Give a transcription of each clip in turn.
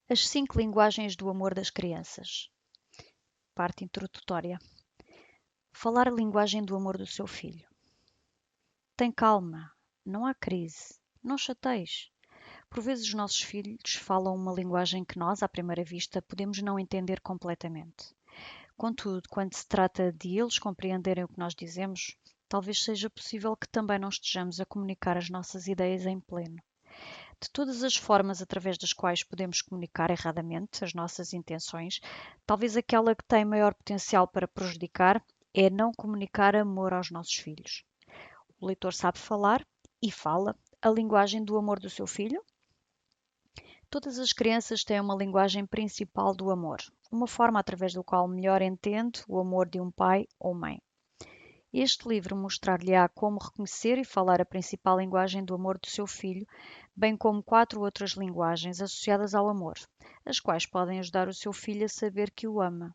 As 5 linguagens do amor das crianças. Parte introdutória. Falar a linguagem do amor do seu filho. Tem calma, não há crise, não chateis. Por vezes os nossos filhos falam uma linguagem que nós, à primeira vista, podemos não entender completamente. Contudo, quando se trata de eles compreenderem o que nós dizemos, talvez seja possível que também não estejamos a comunicar as nossas ideias em pleno. De todas as formas através das quais podemos comunicar erradamente as nossas intenções, talvez aquela que tem maior potencial para prejudicar é não comunicar amor aos nossos filhos. O leitor sabe falar e fala a linguagem do amor do seu filho? Todas as crianças têm uma linguagem principal do amor, uma forma através do qual melhor entende o amor de um pai ou mãe. Este livro mostrar-lhe-á como reconhecer e falar a principal linguagem do amor do seu filho, bem como 4 outras linguagens associadas ao amor, as quais podem ajudar o seu filho a saber que o ama.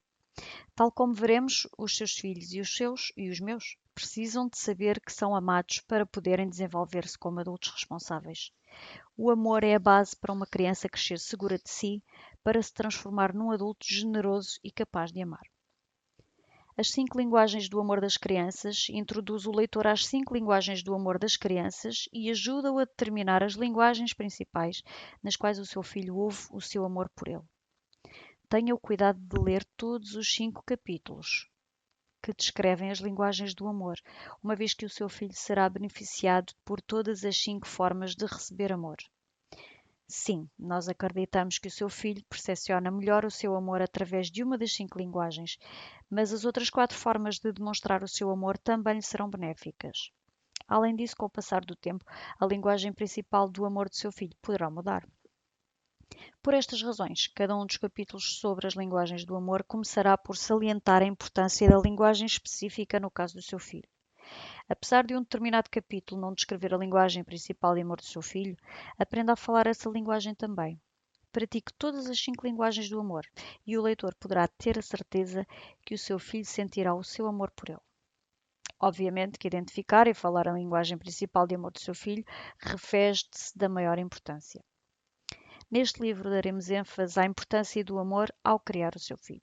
Tal como veremos, os seus filhos e os seus e os meus precisam de saber que são amados para poderem desenvolver-se como adultos responsáveis. O amor é a base para uma criança crescer segura de si, para se transformar num adulto generoso e capaz de amar. As 5 linguagens do amor das crianças introduz o leitor às 5 linguagens do amor das crianças e ajuda-o a determinar as linguagens principais nas quais o seu filho ouve o seu amor por ele. Tenha o cuidado de ler todos os 5 capítulos que descrevem as linguagens do amor, uma vez que o seu filho será beneficiado por todas as 5 formas de receber amor. Sim, nós acreditamos que o seu filho percepciona melhor o seu amor através de uma das 5 linguagens, mas as outras 4 formas de demonstrar o seu amor também lhe serão benéficas. Além disso, com o passar do tempo, a linguagem principal do amor do seu filho poderá mudar. Por estas razões, cada um dos capítulos sobre as linguagens do amor começará por salientar a importância da linguagem específica no caso do seu filho. Apesar de um determinado capítulo não descrever a linguagem principal de amor do seu filho, aprenda a falar essa linguagem também. Pratique todas as 5 linguagens do amor e o leitor poderá ter a certeza que o seu filho sentirá o seu amor por ele. Obviamente que identificar e falar a linguagem principal de amor do seu filho reveste-se da maior importância. Neste livro daremos ênfase à importância do amor ao criar o seu filho.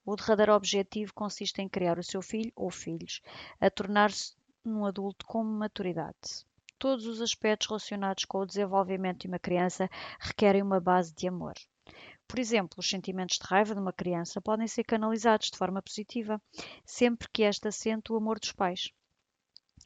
O derradeiro objetivo consiste em criar o seu filho ou filhos a tornar-se um adulto com maturidade. Todos os aspectos relacionados com o desenvolvimento de uma criança requerem uma base de amor. Por exemplo, os sentimentos de raiva de uma criança podem ser canalizados de forma positiva, sempre que esta sente o amor dos pais.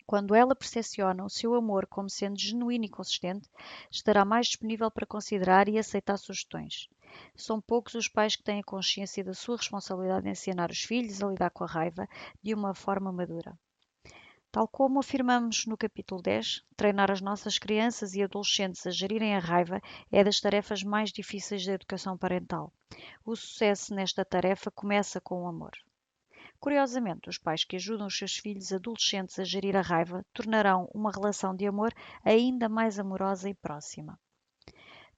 Quando ela percepciona o seu amor como sendo genuíno e consistente, estará mais disponível para considerar e aceitar sugestões. São poucos os pais que têm a consciência da sua responsabilidade em ensinar os filhos a lidar com a raiva de uma forma madura. Tal como afirmamos no capítulo 10, treinar as nossas crianças e adolescentes a gerirem a raiva é das tarefas mais difíceis da educação parental. O sucesso nesta tarefa começa com o amor. Curiosamente, os pais que ajudam os seus filhos adolescentes a gerir a raiva tornarão uma relação de amor ainda mais amorosa e próxima.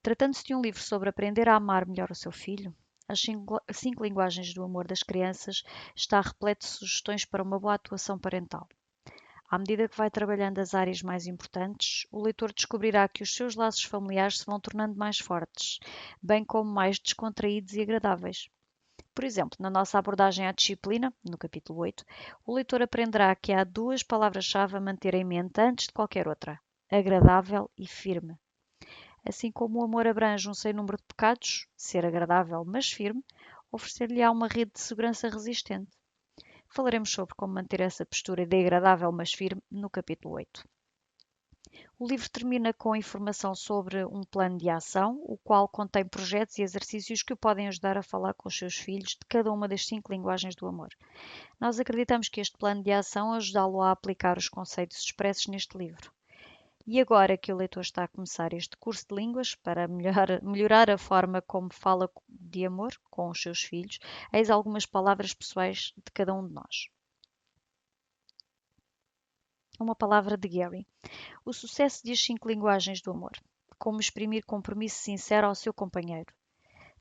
Tratando-se de um livro sobre aprender a amar melhor o seu filho, as 5 linguagens do amor das crianças está repleto de sugestões para uma boa atuação parental. À medida que vai trabalhando as áreas mais importantes, o leitor descobrirá que os seus laços familiares se vão tornando mais fortes, bem como mais descontraídos e agradáveis. Por exemplo, na nossa abordagem à disciplina, no capítulo 8, o leitor aprenderá que há 2 palavras-chave a manter em mente antes de qualquer outra: agradável e firme. Assim como o amor abrange um sem número de pecados, ser agradável mas firme, oferecer-lhe-á uma rede de segurança resistente. Falaremos sobre como manter essa postura de agradável mas firme no capítulo 8. O livro termina com informação sobre um plano de ação, o qual contém projetos e exercícios que o podem ajudar a falar com os seus filhos de cada uma das 5 linguagens do amor. Nós acreditamos que este plano de ação ajudá-lo a aplicar os conceitos expressos neste livro. E agora que o leitor está a começar este curso de línguas para melhorar a forma como fala de amor com os seus filhos, eis algumas palavras pessoais de cada um de nós. Uma palavra de Gary. O sucesso das 5 linguagens do amor. Como exprimir compromisso sincero ao seu companheiro.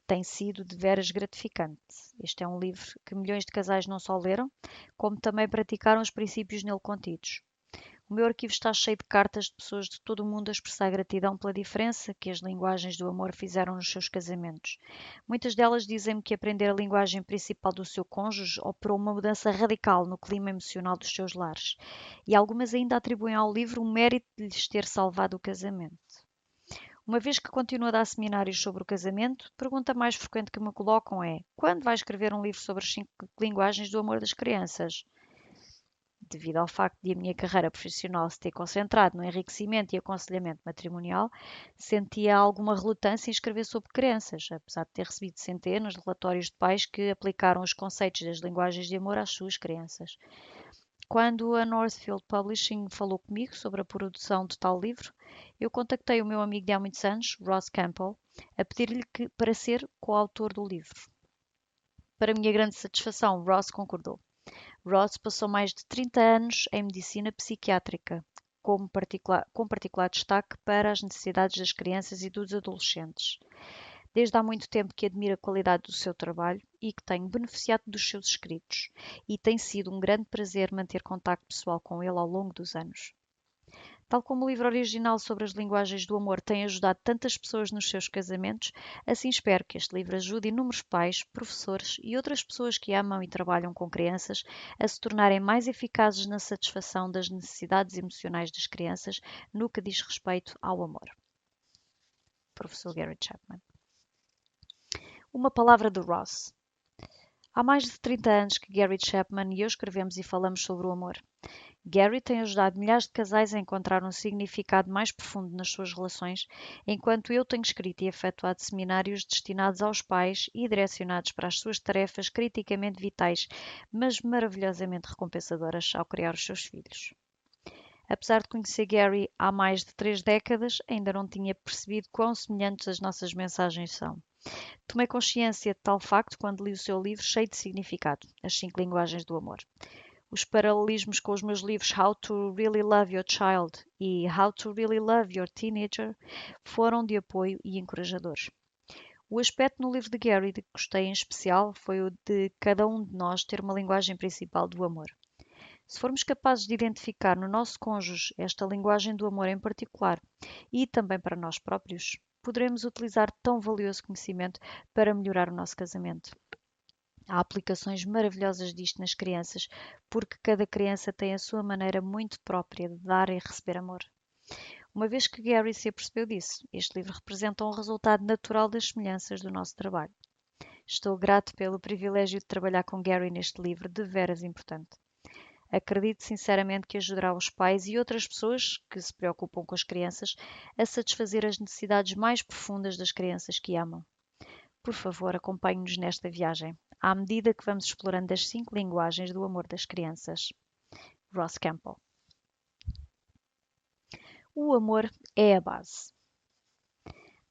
Tem sido de veras gratificante. Este é um livro que milhões de casais não só leram, como também praticaram os princípios nele contidos. O meu arquivo está cheio de cartas de pessoas de todo o mundo a expressar gratidão pela diferença que as linguagens do amor fizeram nos seus casamentos. Muitas delas dizem-me que aprender a linguagem principal do seu cônjuge operou uma mudança radical no clima emocional dos seus lares. E algumas ainda atribuem ao livro o mérito de lhes ter salvado o casamento. Uma vez que continuo a dar seminários sobre o casamento, a pergunta mais frequente que me colocam é: quando vai escrever um livro sobre as 5 linguagens do amor das crianças? Devido ao facto de a minha carreira profissional se ter concentrado no enriquecimento e aconselhamento matrimonial, sentia alguma relutância em escrever sobre crianças, apesar de ter recebido centenas de relatórios de pais que aplicaram os conceitos das linguagens de amor às suas crianças. Quando a Northfield Publishing falou comigo sobre a produção de tal livro, eu contactei o meu amigo de há muitos anos, Ross Campbell, a pedir-lhe para ser coautor do livro. Para minha grande satisfação, Ross concordou. Ross passou mais de 30 anos em medicina psiquiátrica, com particular destaque para as necessidades das crianças e dos adolescentes. Desde há muito tempo que admiro a qualidade do seu trabalho e que tenho beneficiado dos seus escritos, e tem sido um grande prazer manter contacto pessoal com ele ao longo dos anos. Tal como o livro original sobre as linguagens do amor tem ajudado tantas pessoas nos seus casamentos, assim espero que este livro ajude inúmeros pais, professores e outras pessoas que amam e trabalham com crianças a se tornarem mais eficazes na satisfação das necessidades emocionais das crianças no que diz respeito ao amor. Professor Gary Chapman. Uma palavra do Ross. Há mais de 30 anos que Gary Chapman e eu escrevemos e falamos sobre o amor. Gary tem ajudado milhares de casais a encontrar um significado mais profundo nas suas relações, enquanto eu tenho escrito e efetuado seminários destinados aos pais e direcionados para as suas tarefas criticamente vitais, mas maravilhosamente recompensadoras ao criar os seus filhos. Apesar de conhecer Gary há mais de 3 décadas, ainda não tinha percebido quão semelhantes as nossas mensagens são. Tomei consciência de tal facto quando li o seu livro cheio de significado, As 5 Linguagens do Amor. Os paralelismos com os meus livros How to Really Love Your Child e How to Really Love Your Teenager foram de apoio e encorajadores. O aspecto no livro de Gary de que gostei em especial foi o de cada um de nós ter uma linguagem principal do amor. Se formos capazes de identificar no nosso cônjuge esta linguagem do amor em particular e também para nós próprios, poderemos utilizar tão valioso conhecimento para melhorar o nosso casamento. Há aplicações maravilhosas disto nas crianças, porque cada criança tem a sua maneira muito própria de dar e receber amor. Uma vez que Gary se apercebeu disso, este livro representa um resultado natural das semelhanças do nosso trabalho. Estou grato pelo privilégio de trabalhar com Gary neste livro, de veras importante. Acredito sinceramente que ajudará os pais e outras pessoas que se preocupam com as crianças a satisfazer as necessidades mais profundas das crianças que amam. Por favor, acompanhe-nos nesta viagem, à medida que vamos explorando as 5 linguagens do amor das crianças. Ross Campbell. O amor é a base.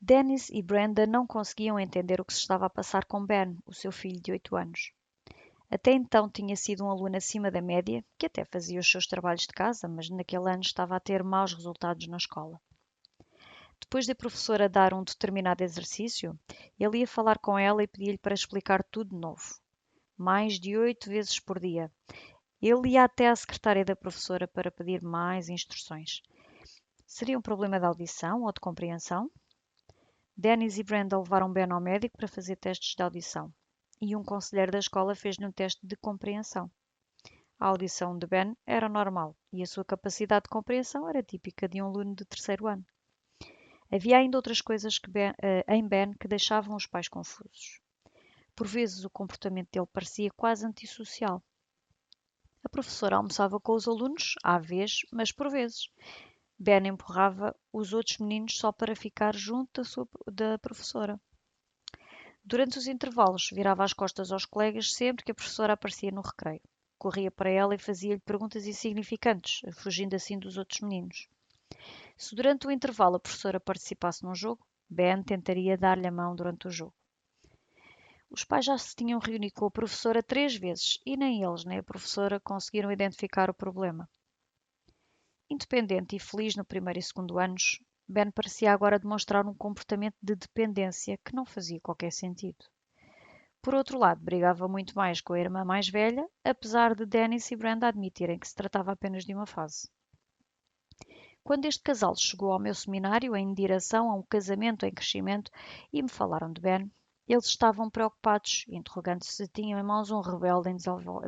Dennis e Brenda não conseguiam entender o que se estava a passar com Ben, o seu filho de 8 anos. Até então tinha sido um aluno acima da média, que até fazia os seus trabalhos de casa, mas naquele ano estava a ter maus resultados na escola. Depois da professora dar um determinado exercício, ele ia falar com ela e pedia-lhe para explicar tudo de novo. Mais de 8 vezes por dia. Ele ia até à secretária da professora para pedir mais instruções. Seria um problema de audição ou de compreensão? Dennis e Brenda levaram Ben ao médico para fazer testes de audição. E um conselheiro da escola fez-lhe um teste de compreensão. A audição de Ben era normal e a sua capacidade de compreensão era típica de um aluno de 3º ano. Havia ainda outras coisas em Ben que deixavam os pais confusos. Por vezes o comportamento dele parecia quase antissocial. A professora almoçava com os alunos, à vez, mas por vezes. Ben empurrava os outros meninos só para ficar junto da professora. Durante os intervalos, virava as costas aos colegas sempre que a professora aparecia no recreio. Corria para ela e fazia-lhe perguntas insignificantes, fugindo assim dos outros meninos. Se durante o intervalo a professora participasse num jogo, Ben tentaria dar-lhe a mão durante o jogo. Os pais já se tinham reunido com a professora 3 vezes e nem eles nem a professora conseguiram identificar o problema. Independente e feliz no 1º e 2º anos, Ben parecia agora demonstrar um comportamento de dependência que não fazia qualquer sentido. Por outro lado, brigava muito mais com a irmã mais velha, apesar de Dennis e Brenda admitirem que se tratava apenas de uma fase. Quando este casal chegou ao meu seminário em direção a um casamento em crescimento e me falaram de Ben, eles estavam preocupados, interrogando se tinham em mãos um rebelde em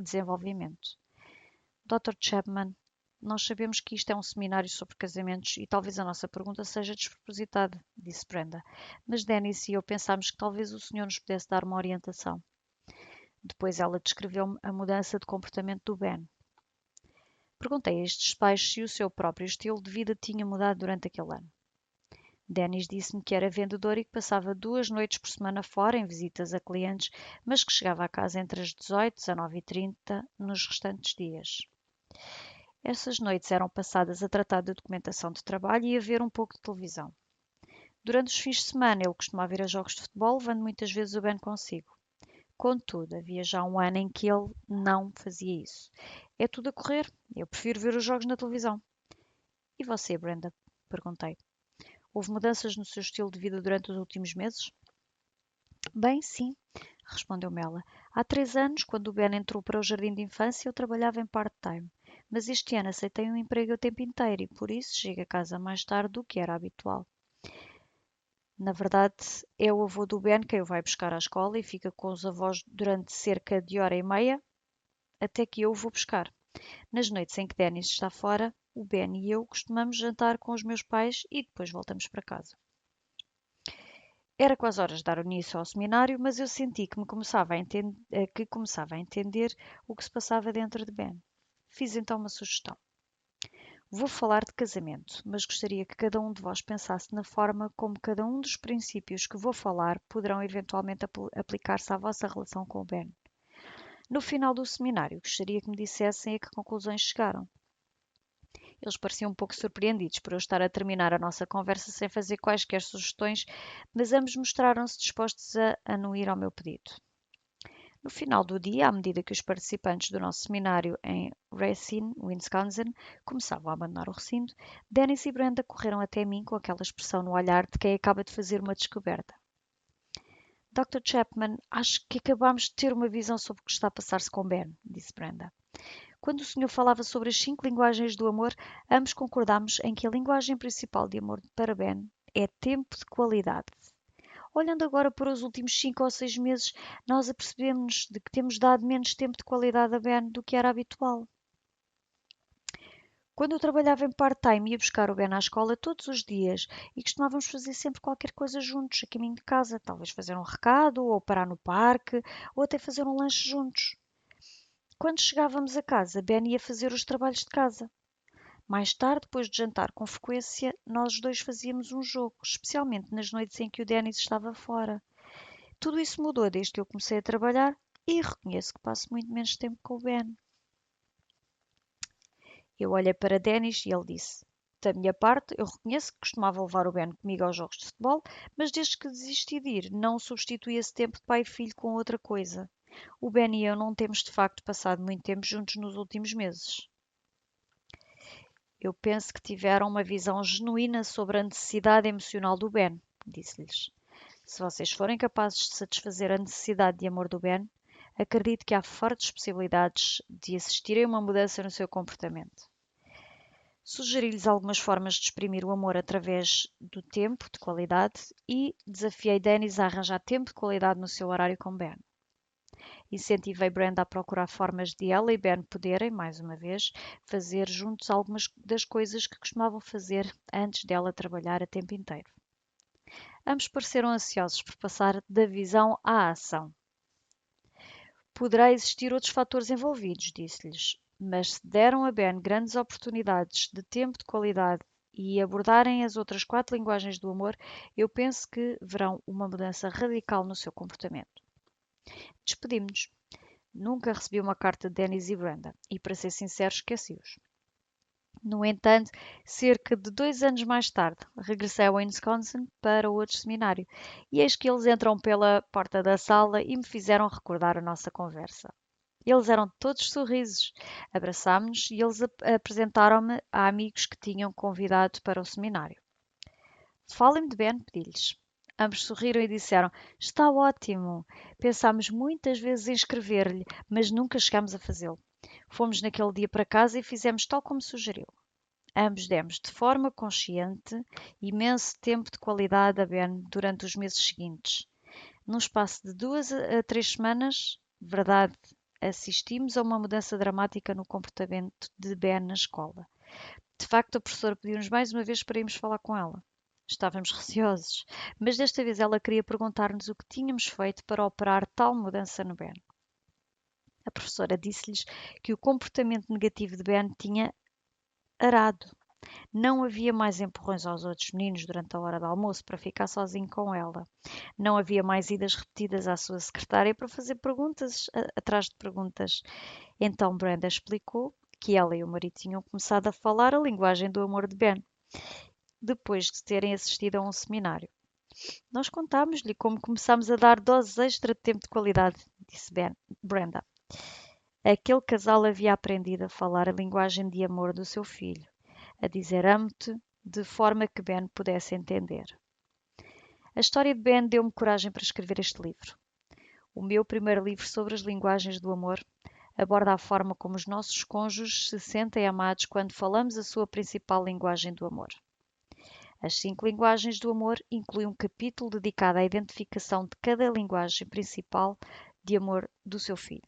desenvolvimento. Dr. Chapman, nós sabemos que isto é um seminário sobre casamentos e talvez a nossa pergunta seja despropositada, disse Brenda, mas Dennis e eu pensámos que talvez o senhor nos pudesse dar uma orientação. Depois ela descreveu-me a mudança de comportamento do Ben. Perguntei a estes pais se o seu próprio estilo de vida tinha mudado durante aquele ano. Dennis disse-me que era vendedor e que passava 2 noites por semana fora em visitas a clientes, mas que chegava a casa entre as 18 e 19h30 nos restantes dias. Essas noites eram passadas a tratar da documentação de trabalho e a ver um pouco de televisão. Durante os fins de semana ele costumava ir a jogos de futebol, levando muitas vezes o Ben consigo. Contudo, havia já um ano em que ele não fazia isso. É tudo a correr. Eu prefiro ver os jogos na televisão. E você, Brenda? Perguntei. Houve mudanças no seu estilo de vida durante os últimos meses? Bem, sim, respondeu-me ela. Há 3 anos, quando o Ben entrou para o jardim de infância, eu trabalhava em part-time. Mas este ano aceitei um emprego o tempo inteiro e por isso chego a casa mais tarde do que era habitual. Na verdade, é o avô do Ben quem o vai buscar à escola e fica com os avós durante cerca de hora e meia, até que eu o vou buscar. Nas noites em que Dennis está fora, o Ben e eu costumamos jantar com os meus pais e depois voltamos para casa. Era quase horas de dar início ao seminário, mas eu senti que começava a entender o que se passava dentro de Ben. Fiz então uma sugestão. Vou falar de casamento, mas gostaria que cada um de vós pensasse na forma como cada um dos princípios que vou falar poderão eventualmente aplicar-se à vossa relação com o Ben. No final do seminário, gostaria que me dissessem a que conclusões chegaram. Eles pareciam um pouco surpreendidos por eu estar a terminar a nossa conversa sem fazer quaisquer sugestões, mas ambos mostraram-se dispostos a anuir ao meu pedido. No final do dia, à medida que os participantes do nosso seminário em Racine, Wisconsin, começavam a abandonar o recinto, Dennis e Brenda correram até mim com aquela expressão no olhar de quem acaba de fazer uma descoberta. Dr. Chapman, acho que acabamos de ter uma visão sobre o que está a passar-se com Ben, disse Brenda. Quando o senhor falava sobre as 5 linguagens do amor, ambos concordámos em que a linguagem principal de amor para Ben é tempo de qualidade. Olhando agora para os últimos 5 ou 6 meses, nós apercebemos-nos de que temos dado menos tempo de qualidade a Ben do que era habitual. Quando eu trabalhava em part-time, ia buscar o Ben à escola todos os dias e costumávamos fazer sempre qualquer coisa juntos, a caminho de casa. Talvez fazer um recado, ou parar no parque, ou até fazer um lanche juntos. Quando chegávamos a casa, Ben ia fazer os trabalhos de casa. Mais tarde, depois de jantar com frequência, nós dois fazíamos um jogo, especialmente nas noites em que o Dennis estava fora. Tudo isso mudou desde que eu comecei a trabalhar e reconheço que passo muito menos tempo com o Ben. Eu olhei para Dennis e ele disse: Da minha parte, eu reconheço que costumava levar o Ben comigo aos jogos de futebol, mas desde que desisti de ir, não substituí esse tempo de pai e filho com outra coisa. O Ben e eu não temos de facto passado muito tempo juntos nos últimos meses. Eu penso que tiveram uma visão genuína sobre a necessidade emocional do Ben, disse-lhes. Se vocês forem capazes de satisfazer a necessidade de amor do Ben, acredito que há fortes possibilidades de assistirem a uma mudança no seu comportamento. Sugeri-lhes algumas formas de exprimir o amor através do tempo de qualidade e desafiei Dennis a arranjar tempo de qualidade no seu horário com Ben. Incentivei Brenda a procurar formas de ela e Ben poderem, mais uma vez, fazer juntos algumas das coisas que costumavam fazer antes dela trabalhar a tempo inteiro. Ambos pareceram ansiosos por passar da visão à ação. Poderá existir outros fatores envolvidos, disse-lhes, mas se deram a Ben grandes oportunidades de tempo de qualidade e abordarem as outras 4 linguagens do amor, eu penso que verão uma mudança radical no seu comportamento. Despedimos-nos. Nunca recebi uma carta de Dennis e Brenda e, para ser sincero, esqueci-os. No entanto, cerca de 2 anos mais tarde, regressei ao Wisconsin para outro seminário e eis que eles entram pela porta da sala e me fizeram recordar a nossa conversa. Eles eram todos sorrisos. Abraçámos-nos e eles apresentaram-me a amigos que tinham convidado para o seminário. Falem-me de Ben, pedi-lhes. Ambos sorriram e disseram: Está ótimo. Pensámos muitas vezes em escrever-lhe, mas nunca chegámos a fazê-lo. Fomos naquele dia para casa e fizemos tal como sugeriu. Ambos demos, de forma consciente, imenso tempo de qualidade a Ben durante os meses seguintes. Num espaço de 2 a 3 semanas, verdade, assistimos a uma mudança dramática no comportamento de Ben na escola. De facto, a professora pediu-nos mais uma vez para irmos falar com ela. Estávamos receosos, mas desta vez ela queria perguntar-nos o que tínhamos feito para operar tal mudança no Ben. A professora disse-lhes que o comportamento negativo de Ben tinha arado. Não havia mais empurrões aos outros meninos durante a hora do almoço para ficar sozinho com ela. Não havia mais idas repetidas à sua secretária para fazer perguntas atrás de perguntas. Então Brenda explicou que ela e o marido tinham começado a falar a linguagem do amor de Ben, depois de terem assistido a um seminário. Nós contámos-lhe como começámos a dar doses extra de tempo de qualidade, disse Brenda. Aquele casal havia aprendido a falar a linguagem de amor do seu filho, a dizer amo-te de forma que Ben pudesse entender. A história de Ben deu-me coragem para escrever este livro. O meu primeiro livro sobre as linguagens do amor aborda a forma como os nossos cônjuges se sentem amados quando falamos a sua principal linguagem do amor. As 5 linguagens do amor incluem um capítulo dedicado à identificação de cada linguagem principal de amor do seu filho.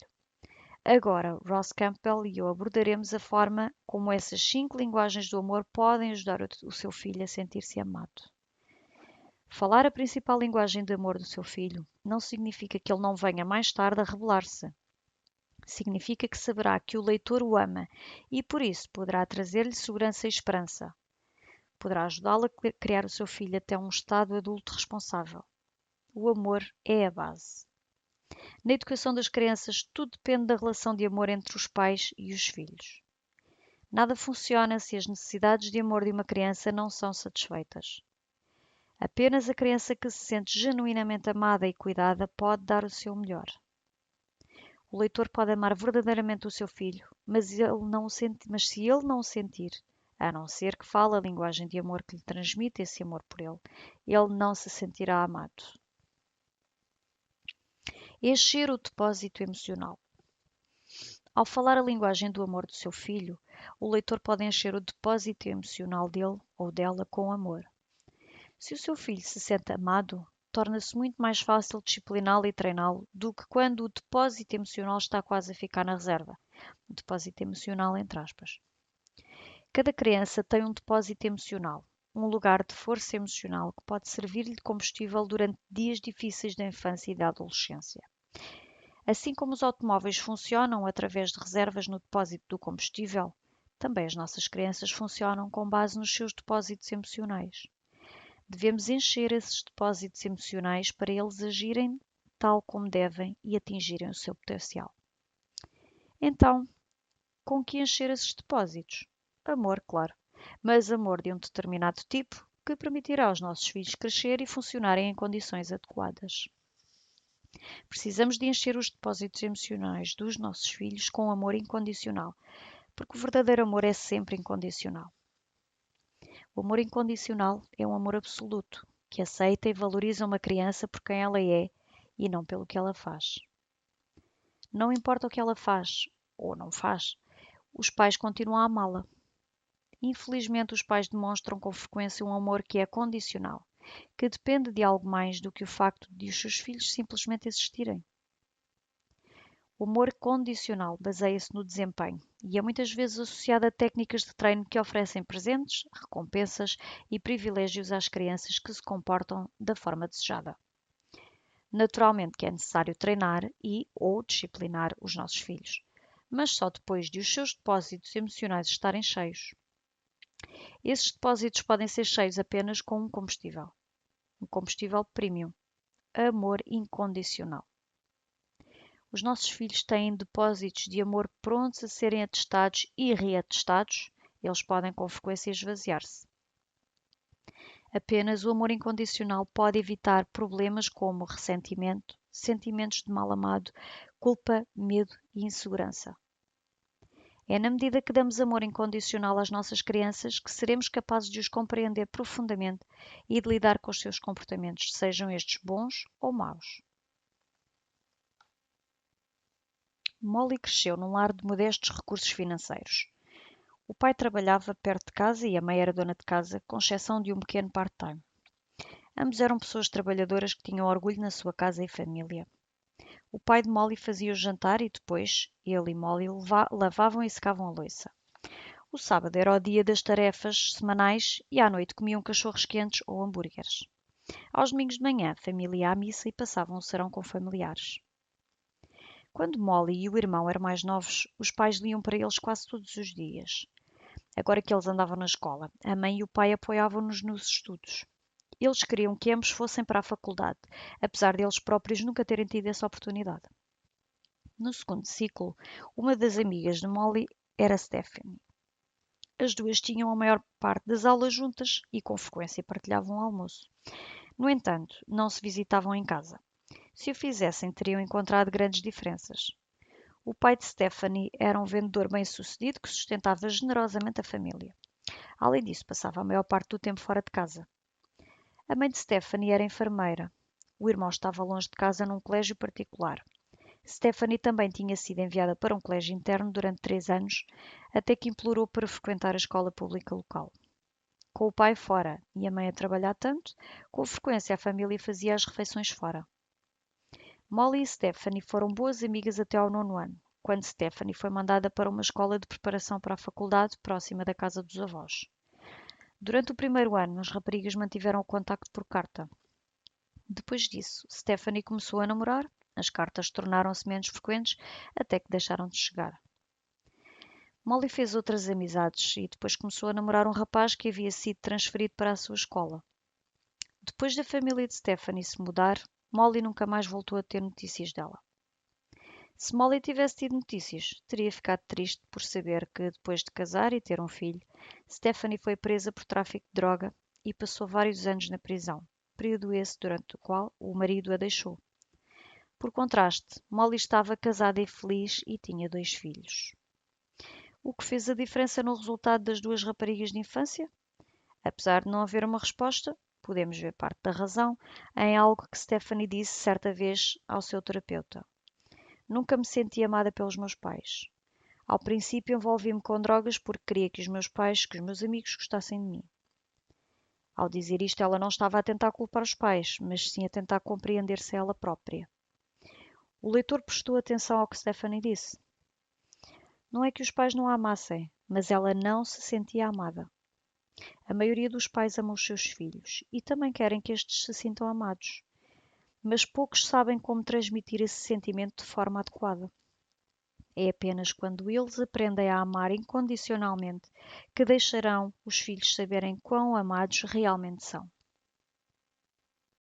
Agora, Ross Campbell e eu abordaremos a forma como essas 5 linguagens do amor podem ajudar o seu filho a sentir-se amado. Falar a principal linguagem de amor do seu filho não significa que ele não venha mais tarde a rebelar-se. Significa que saberá que o leitor o ama e, por isso, poderá trazer-lhe segurança e esperança. Poderá ajudá-lo a criar o seu filho até um estado adulto responsável. O amor é a base. Na educação das crianças, tudo depende da relação de amor entre os pais e os filhos. Nada funciona se as necessidades de amor de uma criança não são satisfeitas. Apenas a criança que se sente genuinamente amada e cuidada pode dar o seu melhor. O leitor pode amar verdadeiramente o seu filho, mas se ele não o sentir, a não ser que fale a linguagem de amor que lhe transmite esse amor por ele não se sentirá amado. Encher o depósito emocional. Ao falar a linguagem do amor do seu filho, o leitor pode encher o depósito emocional dele ou dela com amor. Se o seu filho se sente amado, torna-se muito mais fácil discipliná-lo e treiná-lo do que quando o depósito emocional está quase a ficar na reserva. O depósito emocional, entre aspas. Cada criança tem um depósito emocional, um lugar de força emocional que pode servir-lhe de combustível durante dias difíceis da infância e da adolescência. Assim como os automóveis funcionam através de reservas no depósito do combustível, também as nossas crianças funcionam com base nos seus depósitos emocionais. Devemos encher esses depósitos emocionais para eles agirem tal como devem e atingirem o seu potencial. Então, com que encher esses depósitos? Amor, claro, mas amor de um determinado tipo que permitirá aos nossos filhos crescer e funcionarem em condições adequadas. Precisamos de encher os depósitos emocionais dos nossos filhos com amor incondicional, porque o verdadeiro amor é sempre incondicional. O amor incondicional é um amor absoluto, que aceita e valoriza uma criança por quem ela é e não pelo que ela faz. Não importa o que ela faz ou não faz, os pais continuam a amá-la. Infelizmente, os pais demonstram com frequência um amor que é condicional, que depende de algo mais do que o facto de os seus filhos simplesmente existirem. O amor condicional baseia-se no desempenho e é muitas vezes associado a técnicas de treino que oferecem presentes, recompensas e privilégios às crianças que se comportam da forma desejada. Naturalmente que é necessário treinar ou disciplinar os nossos filhos, mas só depois de os seus depósitos emocionais estarem cheios. Esses depósitos podem ser cheios apenas com um combustível premium, amor incondicional. Os nossos filhos têm depósitos de amor prontos a serem atestados e reatestados, eles podem com frequência esvaziar-se. Apenas o amor incondicional pode evitar problemas como ressentimento, sentimentos de mal-amado, culpa, medo e insegurança. É na medida que damos amor incondicional às nossas crianças que seremos capazes de os compreender profundamente e de lidar com os seus comportamentos, sejam estes bons ou maus. Molly cresceu num lar de modestos recursos financeiros. O pai trabalhava perto de casa e a mãe era dona de casa, com exceção de um pequeno part-time. Ambos eram pessoas trabalhadoras que tinham orgulho na sua casa e família. O pai de Molly fazia o jantar e depois ele e Molly lavavam e secavam a louça. O sábado era o dia das tarefas semanais e à noite comiam cachorros quentes ou hambúrgueres. Aos domingos de manhã, a família ia à missa e passavam o serão com familiares. Quando Molly e o irmão eram mais novos, os pais liam para eles quase todos os dias. Agora que eles andavam na escola, a mãe e o pai apoiavam-nos nos estudos. Eles queriam que ambos fossem para a faculdade, apesar de eles próprios nunca terem tido essa oportunidade. No segundo ciclo, uma das amigas de Molly era Stephanie. As duas tinham a maior parte das aulas juntas e com frequência partilhavam o almoço. No entanto, não se visitavam em casa. Se o fizessem, teriam encontrado grandes diferenças. O pai de Stephanie era um vendedor bem-sucedido que sustentava generosamente a família. Além disso, passava a maior parte do tempo fora de casa. A mãe de Stephanie era enfermeira. O irmão estava longe de casa num colégio particular. Stephanie também tinha sido enviada para um colégio interno durante 3 anos, até que implorou para frequentar a escola pública local. Com o pai fora e a mãe a trabalhar tanto, com frequência a família fazia as refeições fora. Molly e Stephanie foram boas amigas até ao 9º ano, quando Stephanie foi mandada para uma escola de preparação para a faculdade próxima da casa dos avós. Durante o 1º ano, as raparigas mantiveram o contacto por carta. Depois disso, Stephanie começou a namorar, as cartas tornaram-se menos frequentes até que deixaram de chegar. Molly fez outras amizades e depois começou a namorar um rapaz que havia sido transferido para a sua escola. Depois da família de Stephanie se mudar, Molly nunca mais voltou a ter notícias dela. Se Molly tivesse tido notícias, teria ficado triste por saber que, depois de casar e ter um filho, Stephanie foi presa por tráfico de droga e passou vários anos na prisão, período esse durante o qual o marido a deixou. Por contraste, Molly estava casada e feliz e tinha 2 filhos. O que fez a diferença no resultado das 2 raparigas de infância? Apesar de não haver uma resposta, podemos ver parte da razão em algo que Stephanie disse certa vez ao seu terapeuta. Nunca me senti amada pelos meus pais. Ao princípio envolvi-me com drogas porque queria que os meus pais, que os meus amigos gostassem de mim. Ao dizer isto, ela não estava a tentar culpar os pais, mas sim a tentar compreender-se ela própria. O leitor prestou atenção ao que Stephanie disse. Não é que os pais não a amassem, mas ela não se sentia amada. A maioria dos pais ama os seus filhos e também querem que estes se sintam amados, mas poucos sabem como transmitir esse sentimento de forma adequada. É apenas quando eles aprendem a amar incondicionalmente que deixarão os filhos saberem quão amados realmente são.